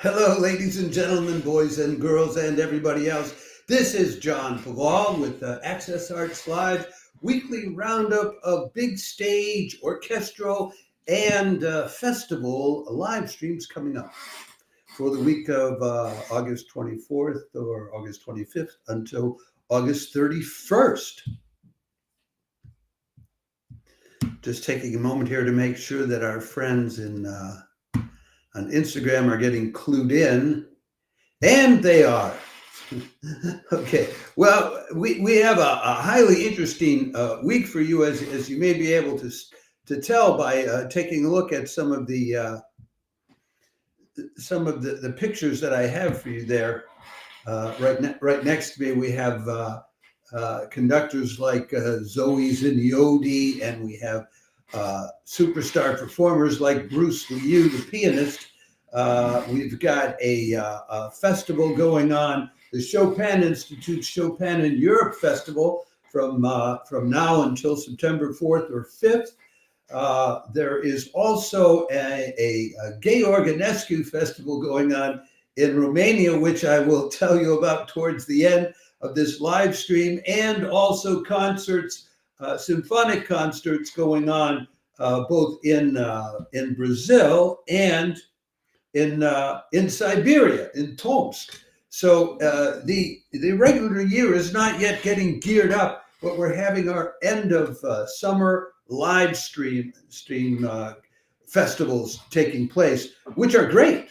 Hello, ladies and gentlemen, boys and girls, and everybody else. This is John Paval with Access Arts Live, weekly roundup of big stage, orchestral, and festival live streams coming up for the week of August 24th or August 25th until August 31st. Just taking a moment here to make sure that our friends on Instagram are getting clued in, and they are. Okay, well, we have a highly interesting week for you, as you may be able to tell by taking a look at some of the pictures that I have for you there. Right next to me, we have conductors like Zoe Zeniodi, and we have superstar performers like Bruce Liu, the pianist. We've got a festival going on, the Chopin Institute Chopin in Europe Festival from now until September 4th or 5th. There is also a Georg Enescu festival going on in Romania, which I will tell you about towards the end of this live stream, and also concerts, symphonic concerts going on both in Brazil and in Siberia, in Tomsk. So the regular year is not yet getting geared up, but we're having our end of summer live stream festivals taking place, which are great.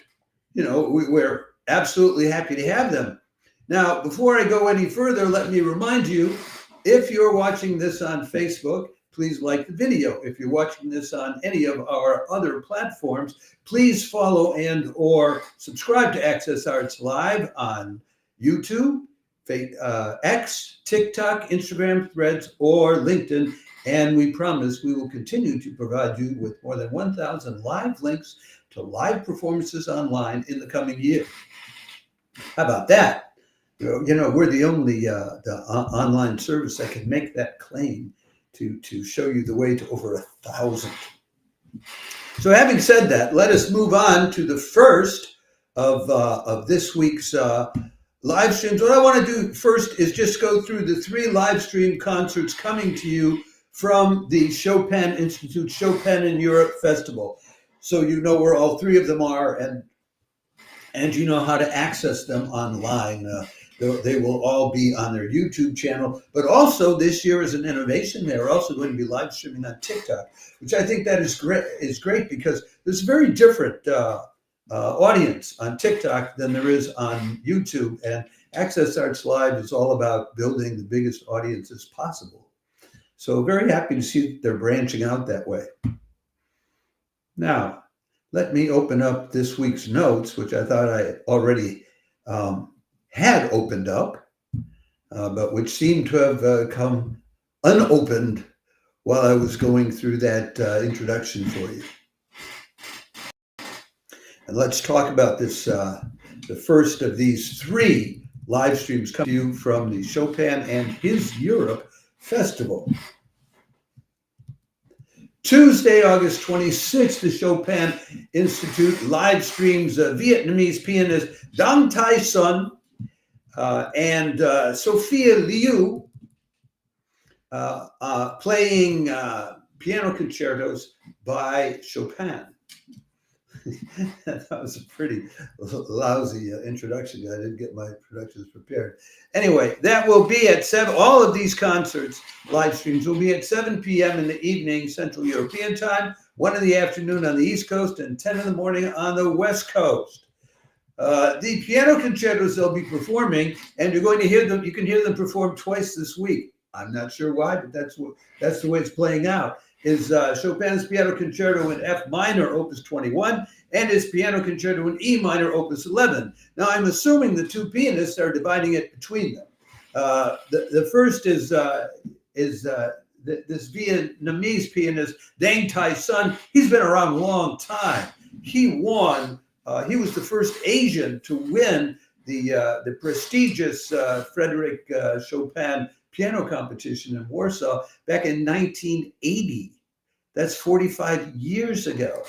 You know, we're absolutely happy to have them. Now, before I go any further, let me remind you, if you're watching this on Facebook, please like the video. If you're watching this on any of our other platforms, please follow and or subscribe to Access Arts Live on YouTube, X, TikTok, Instagram, Threads, or LinkedIn. And we promise we will continue to provide you with more than 1,000 live links to live performances online in the coming year. How about that? You know, we're the only online service that can make that claim to show you the way to over 1,000. So having said that, let us move on to the first of this week's live streams. What I want to do first is just go through the 3 live stream concerts coming to you from the Chopin Institute Chopin in Europe Festival. So you know where all 3 of them are, and you know how to access them online. They will all be on their YouTube channel, but also this year is an innovation. They're also going to be live streaming on TikTok, which I think that is great because there's a very different audience on TikTok than there is on YouTube, and Access Arts Live is all about building the biggest audiences possible. So very happy to see they're branching out that way. Now, let me open up this week's notes, which I thought I already had opened up, but which seemed to have come unopened while I was going through that introduction for you. And let's talk about this, the first of these 3 live streams coming to you from the Chopin and His Europe Festival. Tuesday, August 26th, the Chopin Institute live streams Vietnamese pianist Dang Son and Sophia Liu playing piano concertos by Chopin. That was a pretty lousy introduction. I didn't get my introductions prepared. Anyway, that will be at 7. All of these concerts, live streams, will be at 7 p.m. in the evening, Central European Time, 1 in the afternoon on the East Coast, and 10 in the morning on the West Coast. The piano concertos they'll be performing, and you're going to hear them. You can hear them perform twice this week. I'm not sure why, but that's the way it's playing out. Is Chopin's Piano Concerto in F minor, Opus 21, and his Piano Concerto in E minor, Opus 11. Now, I'm assuming the 2 pianists are dividing it between them. The first is this Vietnamese pianist, Dang Son. He's been around a long time. He won. He was the first Asian to win the prestigious Frederick Chopin piano competition in Warsaw back in 1980. That's 45 years ago.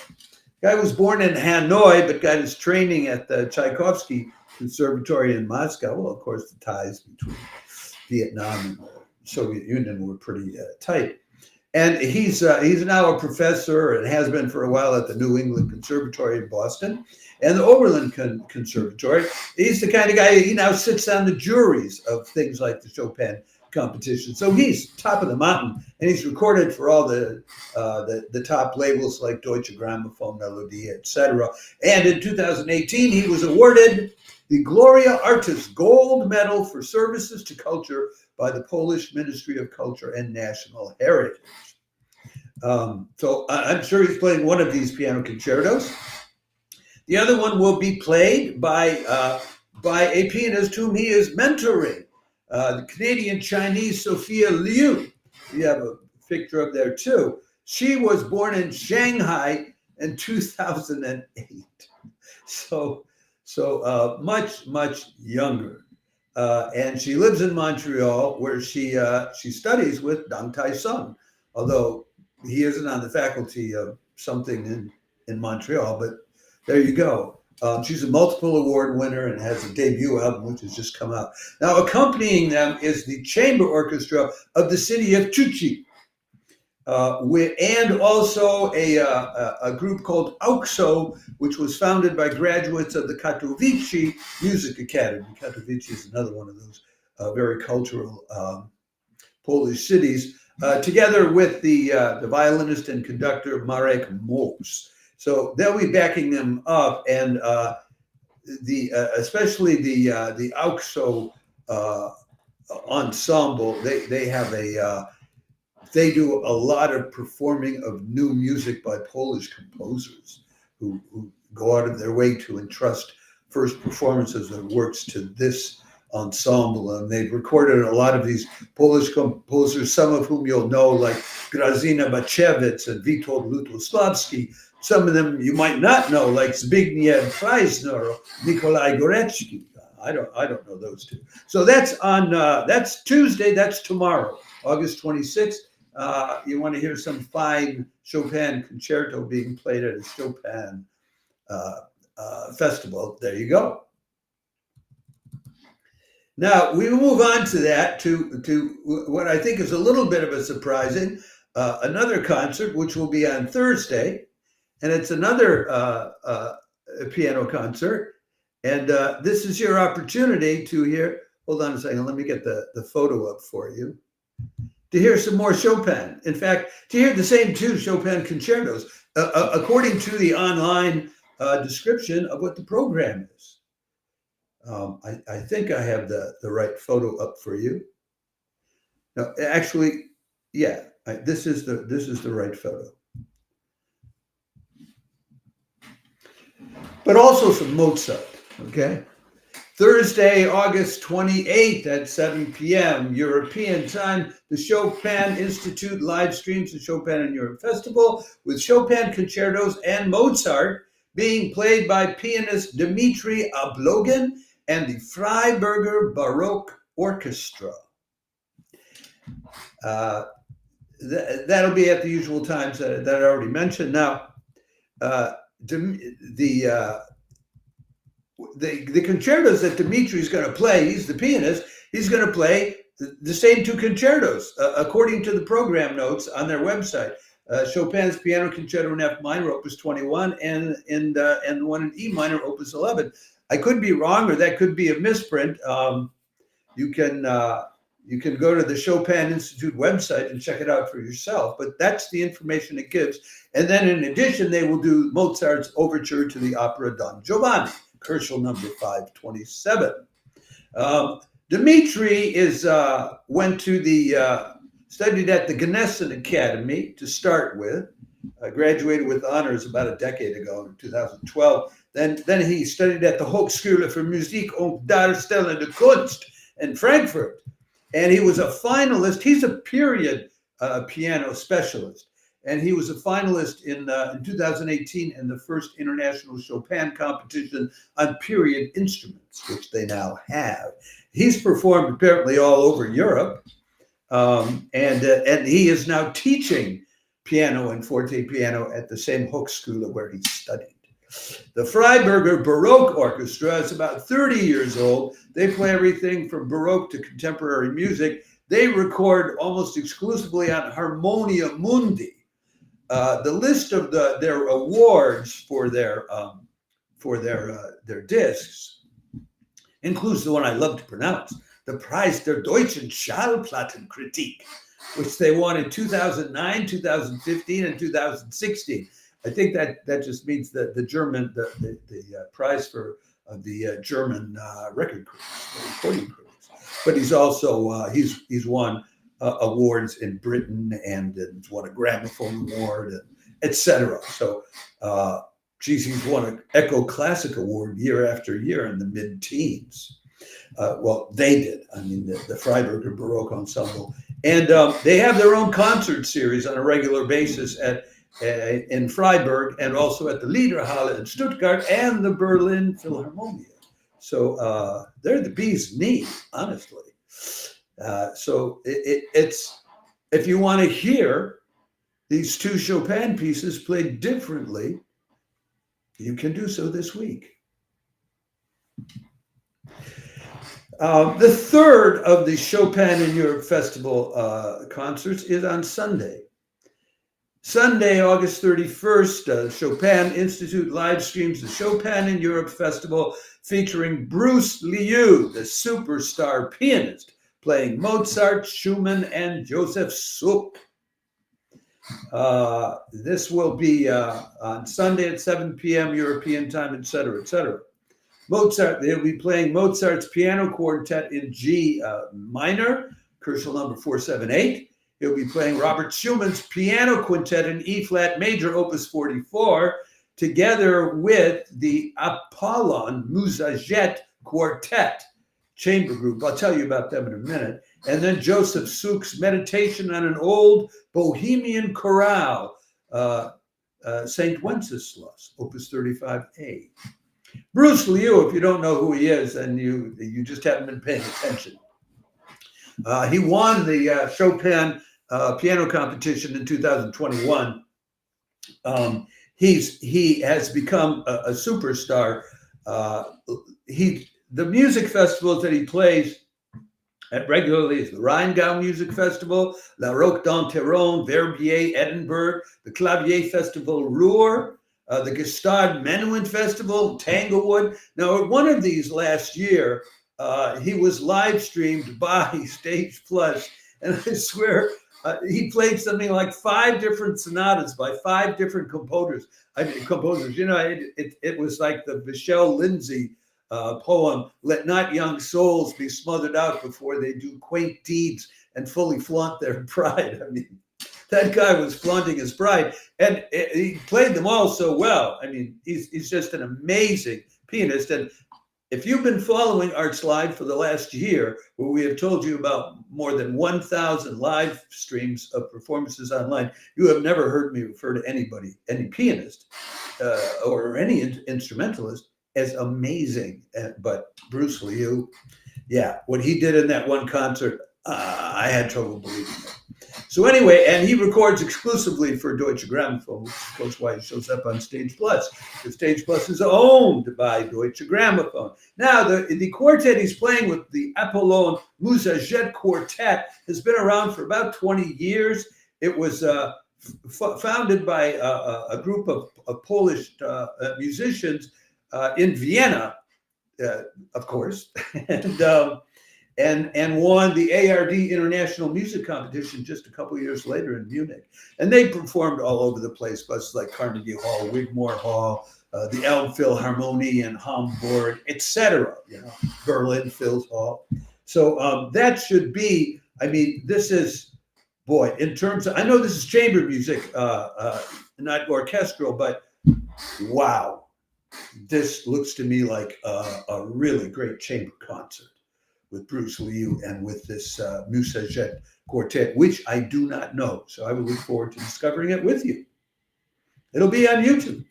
Guy was born in Hanoi, but got his training at the Tchaikovsky Conservatory in Moscow. Well, of course, the ties between Vietnam and the Soviet Union were pretty tight. And he's now a professor and has been for a while at the New England Conservatory in Boston and the Oberlin Conservatory. He's the kind of guy, he now sits on the juries of things like the Chopin competition. So he's top of the mountain, and he's recorded for all the top labels like Deutsche Grammophon, Melodie, etc. And in 2018, he was awarded the Gloria Artis Gold Medal for services to culture by the Polish Ministry of Culture and National Heritage. So I'm sure he's playing one of these piano concertos. The other one will be played by a pianist whom he is mentoring, the Canadian-Chinese Sophia Liu. You have a picture of there too. She was born in Shanghai in 2008. So much younger. And she lives in Montreal, where she studies with Dang Tai-sung, although he isn't on the faculty of something in Montreal, but there you go. She's a multiple award winner and has a debut album, which has just come out. Now, accompanying them is the chamber orchestra of the city of Tues, and also a group called AUKSO, which was founded by graduates of the Katowice Music Academy. Katowice is another one of those very cultural Polish cities, together with the violinist and conductor Marek Mos. So they'll be backing them up, and especially the AUKSO ensemble. They do a lot of performing of new music by Polish composers who go out of their way to entrust first performances of works to this ensemble. And they've recorded a lot of these Polish composers, some of whom you'll know, like Grażyna Baczewicz and Witold Lutosławski. Some of them you might not know, like Zbigniew Preisner or Nikolai Gorecki. I don't know those two. So that's that's Tuesday. That's tomorrow, August 26th. You want to hear some fine Chopin concerto being played at a Chopin festival. There you go. Now we move on to that to what I think is a little bit of a surprising another concert, which will be on Thursday, and it's another piano concert. And this is your opportunity to hear. Hold on a second. Let me get the photo up for you. To hear some more Chopin. In fact, to hear the same two Chopin concertos, according to the online description of what the program is. I think I have the right photo up for you. No, actually, yeah, this is the right photo. But also some Mozart, okay? Thursday, August 28th at 7 p.m. European time, the Chopin Institute live streams the Chopin in Europe Festival with Chopin concertos and Mozart being played by pianist Dmitry Ablogin and the Freiburger Baroque Orchestra. That'll be at the usual times that I already mentioned. Now, the concertos that Dmitry is going to play, he's the pianist, he's going to play the same two concertos, according to the program notes on their website. Chopin's Piano Concerto in F minor, Opus 21, and the one in E minor, Opus 11. I could be wrong, or that could be a misprint. You can go to the Chopin Institute website and check it out for yourself, but that's the information it gives. And then in addition, they will do Mozart's overture to the opera Don Giovanni, Herschel number 527. Dmitry went to studied at the Gnesen Academy to start with, graduated with honors about a decade ago in 2012. Then he studied at the Hochschule für Musik und Darstellende Kunst in Frankfurt. And he was a finalist. He's a period piano specialist. And he was a finalist in 2018 in the first international Chopin competition on period instruments, which they now have. He's performed apparently all over Europe. And he is now teaching piano and forte piano at the same Hochschule where he studied. The Freiburger Baroque Orchestra is about 30 years old. They play everything from Baroque to contemporary music. They record almost exclusively on Harmonia Mundi. The list of their awards for their discs includes the one I love to pronounce, the Preis der Deutschen Schallplattenkritik, which they won in 2009, 2015, and 2016. I think that just means that the German, the prize for the German record critics, recording critics. But he's also he's won awards in Britain and he's won a gramophone award, etc. So, he's won an Echo Classic Award year after year in the mid-teens. Well, they did. I mean, the Freiburger Baroque Ensemble, and they have their own concert series on a regular basis in Freiburg and also at the Liederhalle in Stuttgart and the Berlin Philharmonia. So they're the bee's knees, honestly. So it's, if you want to hear these two Chopin pieces played differently, you can do so this week. The third of the Chopin in Europe Festival concerts is on Sunday. Sunday, August 31st, Chopin Institute live streams the Chopin in Europe Festival featuring Bruce Liu, the superstar pianist, playing Mozart, Schumann, and Joseph Suk. This will be on Sunday at 7 p.m. European time, etc., etc. Mozart, they'll be playing Mozart's Piano Quartet in G minor, Kursal number 478. He'll be playing Robert Schumann's Piano Quintet in E flat major, opus 44, together with the Apollon Musajet Quartet chamber group. I'll tell you about them in a minute. And then Joseph Suk's Meditation on an Old Bohemian Chorale, St. Wenceslas, opus 35A. Bruce Liu, if you don't know who he is, and you just haven't been paying attention. He won the Chopin piano competition in 2021. He has become a superstar. The music festivals that he plays at regularly is the Rheingau Music Festival, La Roque d'Anteron, Verbier, Edinburgh, the Clavier Festival, Ruhr, the Gestad Menuhin Festival, Tanglewood. Now, at one of these last year, he was live streamed by Stage Plus, and I swear he played something like 5 different sonatas by 5 different composers. You know, it was like the Michelle Lindsay poem, "Let not young souls be smothered out before they do quaint deeds and fully flaunt their pride." I mean, that guy was flaunting his pride, and he played them all so well. I mean, he's just an amazing pianist. And if you've been following Arts Live for the last year, where we have told you about more than 1,000 live streams of performances online, you have never heard me refer to anybody, any pianist or any instrumentalist, as amazing. But Bruce Liu, yeah, what he did in that one concert, I had trouble believing it. So anyway, and he records exclusively for Deutsche Grammophon, which is of course why he shows up on Stage Plus, because Stage Plus is owned by Deutsche Grammophon. Now, the quartet he's playing with, the Apollon Musajet Quartet, has been around for about 20 years. It was founded by a group of Polish musicians in Vienna, of course, and won the ARD International Music Competition just a couple years later in Munich. And they performed all over the place, places like Carnegie Hall, Wigmore Hall, the Elbphilharmonie in Hamburg, etc. You know, Berlin Phil's Hall. So that should be. I mean, this is, boy, in terms of, I know this is chamber music, not orchestral, but wow, this looks to me like a really great chamber concert with Bruce Liu and with this Musajet Quartet, which I do not know. So I will look forward to discovering it with you. It'll be on YouTube.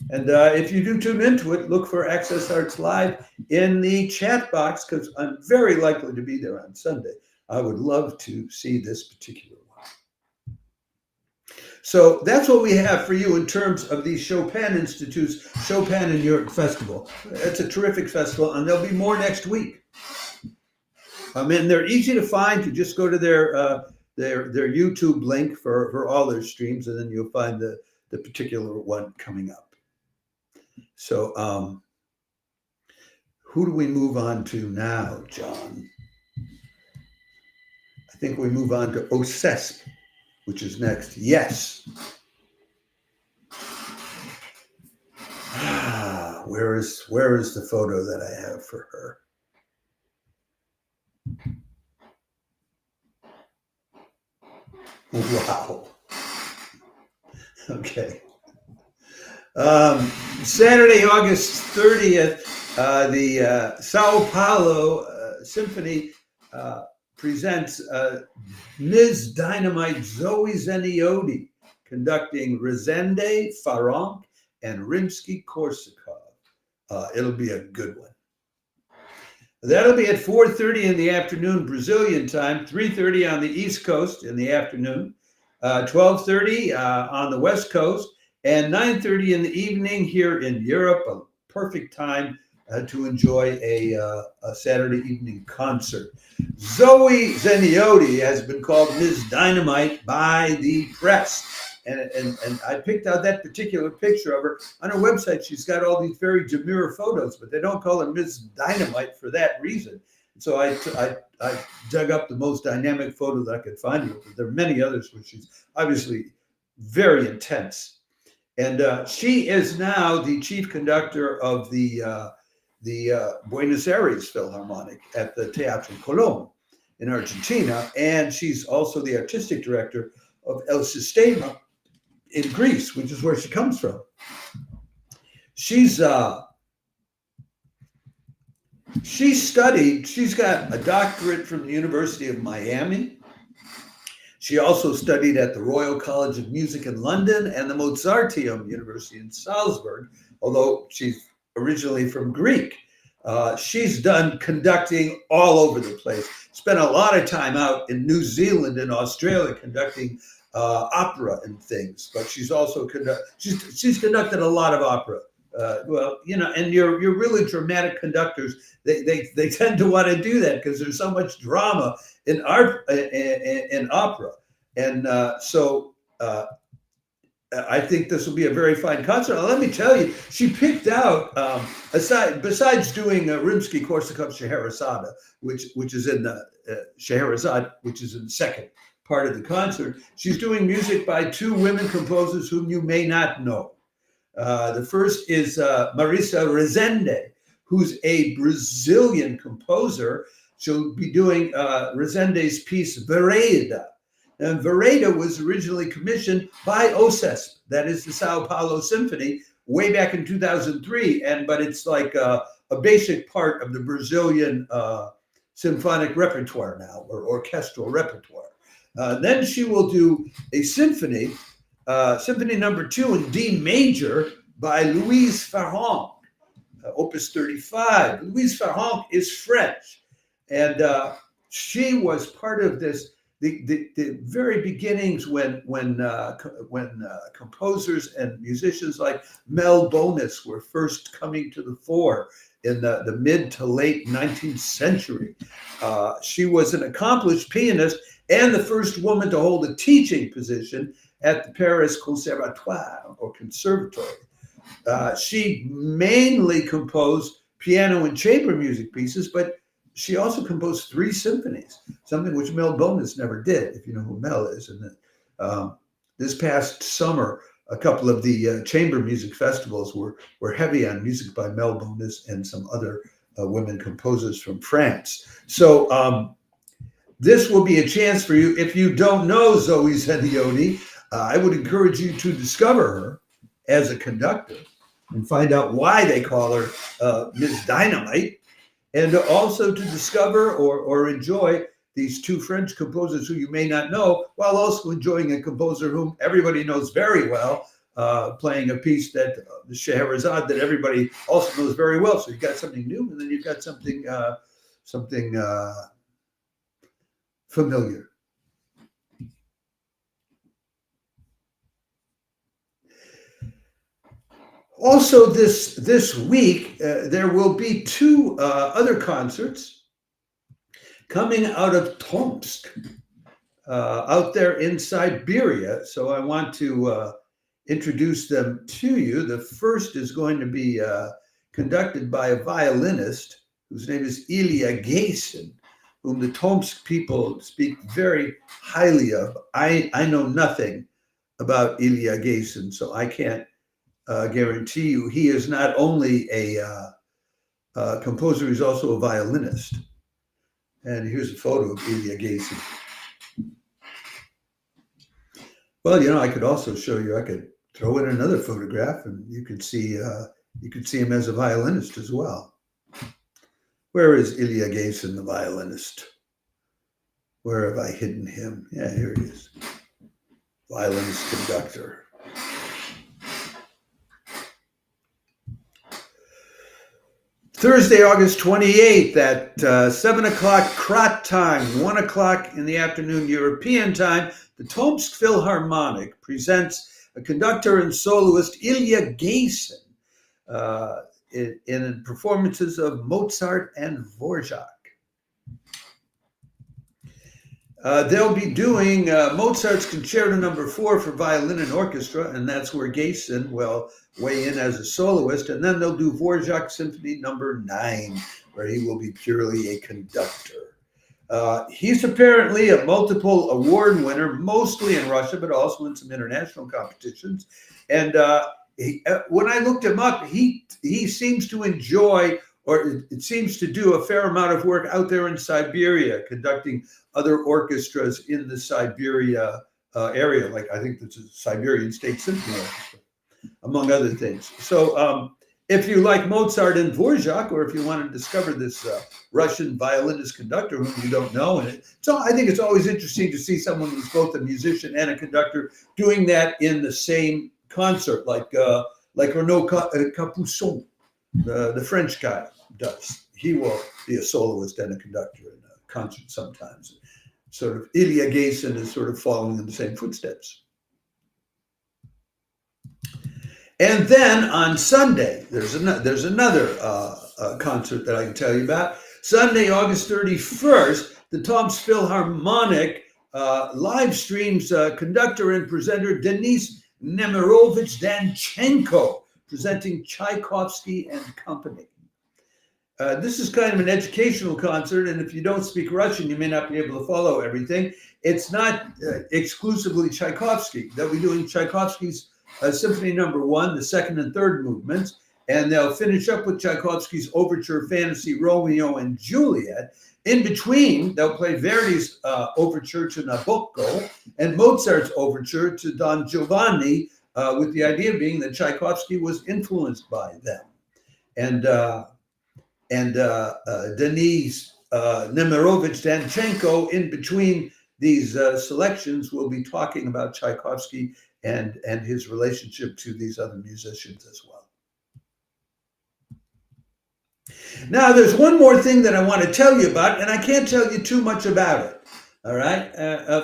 And if you do tune into it, look for Access Arts Live in the chat box, because I'm very likely to be there on Sunday. I would love to see this particular one. So that's what we have for you in terms of the Chopin Institute's Chopin in Europe Festival. It's a terrific festival, and there'll be more next week. And they're easy to find. You just go to their YouTube link for all their streams, and then you'll find the particular one coming up. So who do we move on to now, John? I think we move on to OSESP, which is next. Yes. Where is the photo that I have for her? Wow. Okay. Saturday, August 30th, the Sao Paulo Symphony presents Ms. Dynamite Zoe Zeniodi conducting Rezende, Farrenc, and Rimsky-Korsakov. It'll be a good one. That'll be at 4:30 in the afternoon, Brazilian time, 3:30 on the East Coast in the afternoon, 12:30 on the West Coast, and 9:30 in the evening here in Europe. A perfect time to enjoy a Saturday evening concert. Zoe Zeniodi has been called Ms. Dynamite by the press. And I picked out that particular picture of her. On her website, she's got all these very demure photos, but they don't call her Ms. Dynamite for that reason. So I dug up the most dynamic photo that I could find of her. There are many others where she's obviously very intense. And she is now the chief conductor of the Buenos Aires Philharmonic at the Teatro Colón in Argentina. And she's also the artistic director of El Sistema in Greece, which is where she comes from. She's got a doctorate from the University of Miami. She also studied at the Royal College of Music in London and the Mozarteum University in Salzburg, although she's originally from Greek. She's done conducting all over the place. Spent a lot of time out in New Zealand and Australia conducting opera and things, but she's also she's conducted a lot of opera. Well, you know, and your really dramatic conductors, they tend to want to do that because there's so much drama in art in opera, and so I think this will be a very fine concert. Now, let me tell you, she picked out besides doing Rimsky-Korsakov Scheherazade, which is in the Scheherazade, which is in the second part of the concert. She's doing music by two women composers whom you may not know. The first is Marisa Rezende, who's a Brazilian composer. She'll be doing Rezende's piece Vereda. And Vereda was originally commissioned by OSESP, that is the Sao Paulo Symphony, way back in 2003. But it's like a basic part of the Brazilian symphonic repertoire now, or orchestral repertoire. Then she will do a symphony, Symphony Number 2 in D major by Louise Farrenc, Opus 35. Louise Farrenc is French, and she was part of this. The very beginnings when composers and musicians like Mel Bonis were first coming to the fore in the mid to late 19th century. She was an accomplished pianist and the first woman to hold a teaching position at the Paris Conservatoire or Conservatory. She mainly composed piano and chamber music pieces, but she also composed 3 symphonies, something which Mel Bonis never did, if you know who Mel is. And this past summer, a couple of the chamber music festivals were heavy on music by Mel Bonis and some other women composers from France. So this will be a chance for you. If you don't know Zoe Zeniodi, I would encourage you to discover her as a conductor and find out why they call her Ms. Dynamite, and also to discover or enjoy these 2 French composers who you may not know, while also enjoying a composer whom everybody knows very well, playing a piece that the Scheherazade that everybody also knows very well. So you've got something new, and then you've got something familiar. Also, this week, there will be two other concerts coming out of Tomsk, out there in Siberia. So I want to introduce them to you. The first is going to be conducted by a violinist whose name is Ilya Gaysin, whom the Tomsk people speak very highly of. I know nothing about Ilya Gaysin, so I can't guarantee you. He is not only a composer, he's also a violinist. And here's a photo of Ilya Gaysin. Well, you know, I could also show you, I could throw in another photograph and you could see him as a violinist as well. Where is Ilya Gaysin, the violinist? Where have I hidden him? Yeah, here he is. Violinist conductor. Thursday, August 28th at 7 o'clock KRAT time, 1 o'clock in the afternoon European time, the Tomsk Philharmonic presents a conductor and soloist, Ilya Gaysin, in performances of Mozart and Dvorak. They'll be doing Mozart's Concerto No. 4 for violin and orchestra, and that's where Gaysin will weigh in as a soloist. And then they'll do Dvorak Symphony No. 9, where he will be purely a conductor. He's apparently a multiple award winner, mostly in Russia, but also in some international competitions. And when I looked him up, he seems to enjoy, or it seems to do a fair amount of work out there in Siberia, conducting other orchestras in the Siberia area, like I think it's a Siberian State Symphony Orchestra, among other things. So if you like Mozart and Dvorak, or if you want to discover this Russian violinist conductor whom you don't know, so I think it's always interesting to see someone who's both a musician and a conductor doing that in the same concert, like Renaud Capuçon, the French guy, does. He will be a soloist and a conductor in a concert sometimes. Sort of Ilya Gaysin is sort of following in the same footsteps. And then on Sunday, there's another concert that I can tell you about. Sunday, August 31st, the Tomsk Philharmonic live streams conductor and presenter Denis Nemirovich-Danchencko, presenting Tchaikovsky and Company. This is kind of an educational concert, and if you don't speak Russian, you may not be able to follow everything. It's not exclusively Tchaikovsky. They'll be doing Tchaikovsky's Symphony No. 1, the second and third movements, and they'll finish up with Tchaikovsky's Overture Fantasy Romeo and Juliet. In between, they'll play Verdi's Overture to Nabucco and Mozart's Overture to Don Giovanni, with the idea being that Tchaikovsky was influenced by them. And Denis Nemirovich-Danchencko, in between these selections, will be talking about Tchaikovsky and his relationship to these other musicians as well. Now, there's one more thing that I want to tell you about, and I can't tell you too much about it. All right.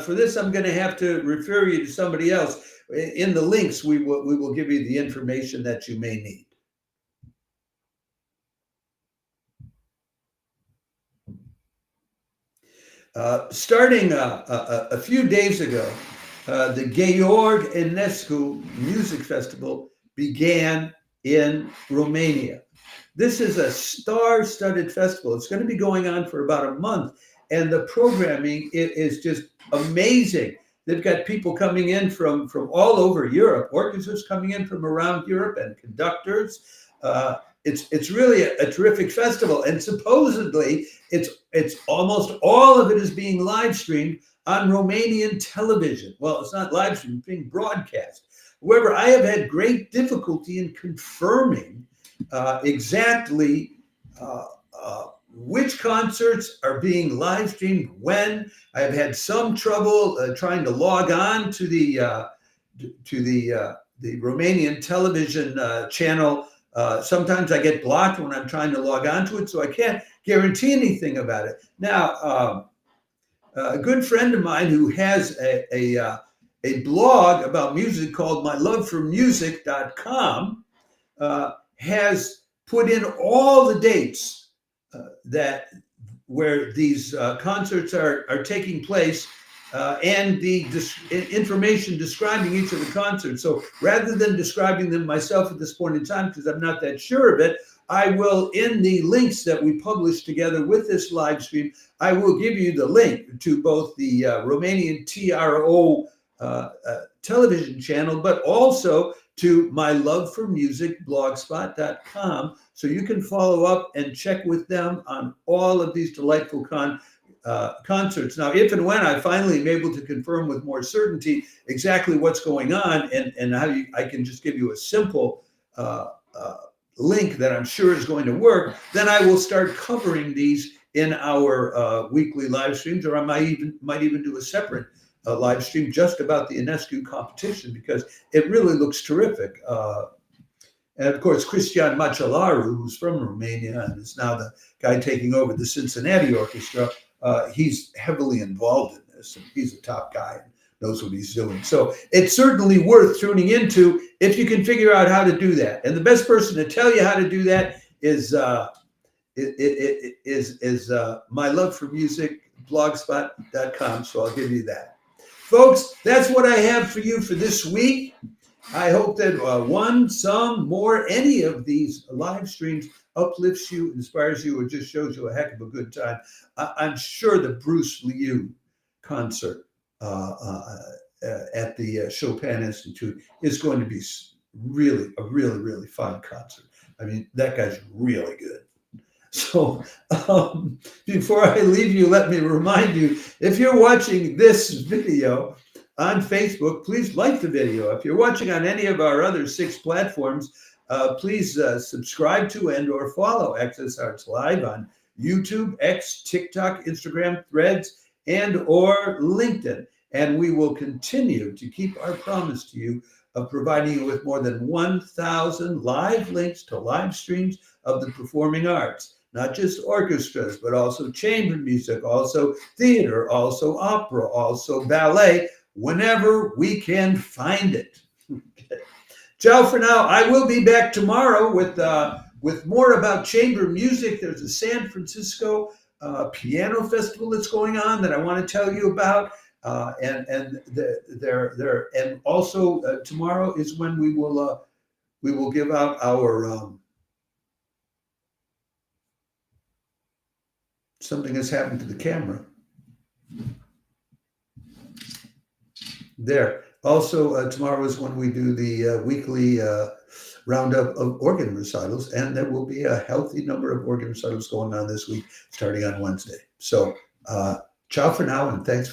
For this, I'm going to have to refer you to somebody else. In the links, we will give you the information that you may need. Starting a few days ago, the Georg Enescu Music Festival began in Romania. This is a star-studded festival. It's going to be going on for about a month, and the programming is just amazing. They've got people coming in from all over Europe, orchestras coming in from around Europe, and conductors. It's really a terrific festival, and supposedly it's almost all of it is being live streamed on Romanian television. Well, it's not live streamed, it's being broadcast. However, I have had great difficulty in confirming exactly which concerts are being live streamed when. I've had some trouble trying to log on to the Romanian television channel. Sometimes I get blocked when I'm trying to log on to it, so I can't guarantee anything about it. Now, a good friend of mine who has a blog about music called myloveformusic.com has put in all the dates where these concerts are taking place, and the information describing each of the concerts. So rather than describing them myself at this point in time, because I'm not that sure of it, I will, in the links that we publish together with this live stream, I will give you the link to both the Romanian TRO television channel, but also to my Love for Music blogspot.com, so you can follow up and check with them on all of these delightful concerts. Now, if and when I finally am able to confirm with more certainty exactly what's going on, and how I can just give you a simple link that I'm sure is going to work, then I will start covering these in our weekly live streams, or I might even do a separate live stream just about the Enescu competition, because it really looks terrific. And of course, Cristian Machelaru, who's from Romania and is now the guy taking over the Cincinnati Orchestra, he's heavily involved in this, and he's a top guy and knows what he's doing. So it's certainly worth tuning into if you can figure out how to do that. And the best person to tell you how to do that is my Love for Music blogspot.com. So I'll give you that. Folks, that's what I have for you for this week. I hope that one, some, more, any of these live streams uplifts you, inspires you, or just shows you a heck of a good time. I'm sure the Bruce Liu concert at the Chopin Institute is going to be really fun concert. I mean, that guy's really good. So before I leave you, let me remind you, if you're watching this video on Facebook, please like the video. If you're watching on any of our other 6 platforms, please subscribe to and or follow Access Arts Live on YouTube, X, TikTok, Instagram, Threads, and or LinkedIn. And we will continue to keep our promise to you of providing you with more than 1,000 live links to live streams of the performing arts. Not just orchestras, but also chamber music, also theater, also opera, also ballet, whenever we can find it. Okay. Ciao for now. I will be back tomorrow with more about chamber music. There's a San Francisco piano festival that's going on that I want to tell you about. And also tomorrow is when we will give out our something has happened to the camera. There. Also, tomorrow is when we do the weekly roundup of organ recitals, and there will be a healthy number of organ recitals going on this week, starting on Wednesday. So, ciao for now, and thanks.